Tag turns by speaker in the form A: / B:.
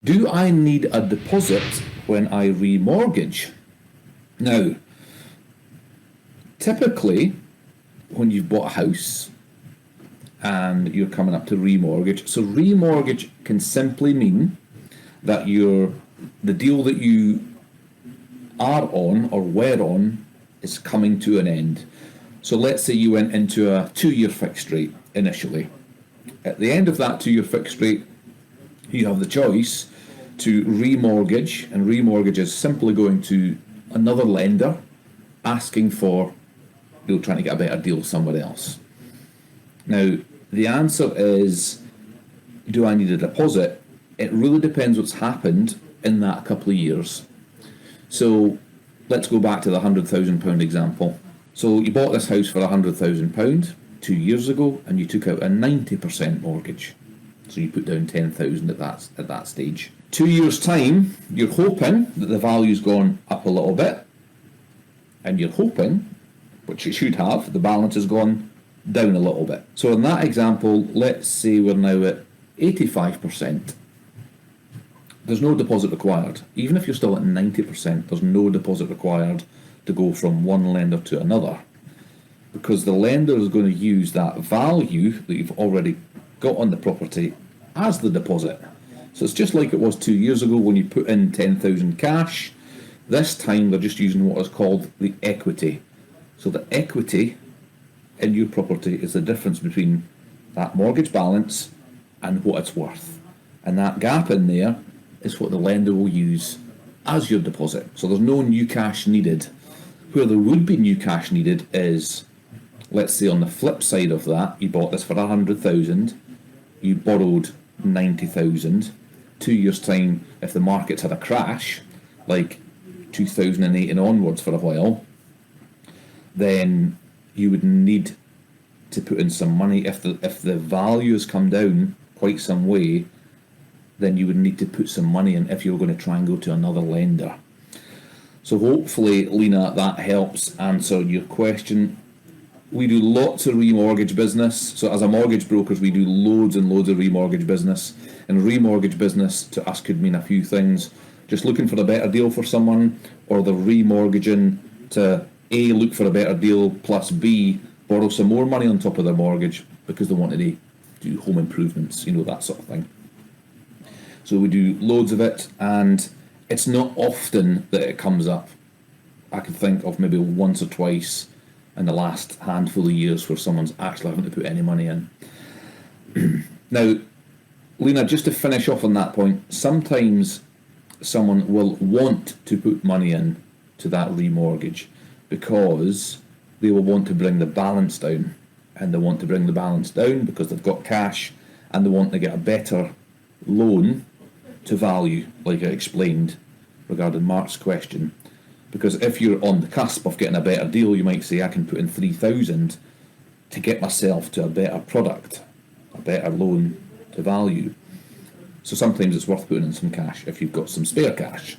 A: Do I need a deposit when I remortgage? Now, typically, when you've bought a house and you're coming up to remortgage, so remortgage can simply mean that the deal that you are on or were on is coming to an end. So let's say you went into a 2-year fixed rate initially. At the end of that 2-year fixed rate, you have the choice to remortgage, and remortgage is simply going to another lender asking for, trying to get a better deal somewhere else. Now, the answer is, do I need a deposit? It really depends what's happened in that couple of years. So let's go back to the £100,000 example. So you bought this house for £100,000 2 years ago, and you took out a 90% mortgage. So you put down 10,000 at that stage. 2 years' time, you're hoping that the value's gone up a little bit, and you're hoping, which it should have, the balance has gone down a little bit. So in that example, let's say we're now at 85%. There's no deposit required. Even if you're still at 90%, there's no deposit required to go from one lender to another, because the lender is going to use that value that you've already got on the property as the deposit. So it's just like it was 2 years ago when you put in 10,000 cash. This time they're just using what is called the equity. So the equity in your property is the difference between that mortgage balance and what it's worth. And that gap in there is what the lender will use as your deposit. So there's no new cash needed. Where there would be new cash needed is, let's say on the flip side of that, you bought this for 100,000, you borrowed 90,000. 2 years' time, if the market's had a crash, like 2008 and onwards for a while, then you would need to put in some money. If the value has come down quite some way, then you would need to put some money in if you're going to try and go to another lender. So hopefully, Lena, that helps answer your question. We do lots of remortgage business. So as a mortgage broker, we do loads and loads of remortgage business. And remortgage business to us could mean a few things. Just looking for a better deal for someone, or they're remortgaging to A, look for a better deal, plus B, borrow some more money on top of their mortgage because they wanted to do home improvements, that sort of thing. So we do loads of it, and it's not often that it comes up. I could think of maybe once or twice in the last handful of years where someone's actually having to put any money in. Now, Lena, just to finish off on that point, sometimes someone will want to put money in to that remortgage because they will want to bring the balance down. And they want to bring the balance down because they've got cash and they want to get a better loan to value, like I explained regarding Mark's question. Because if you're on the cusp of getting a better deal, you might say, I can put in 3,000 to get myself to a better product, a better loan to value. So sometimes it's worth putting in some cash if you've got some spare cash.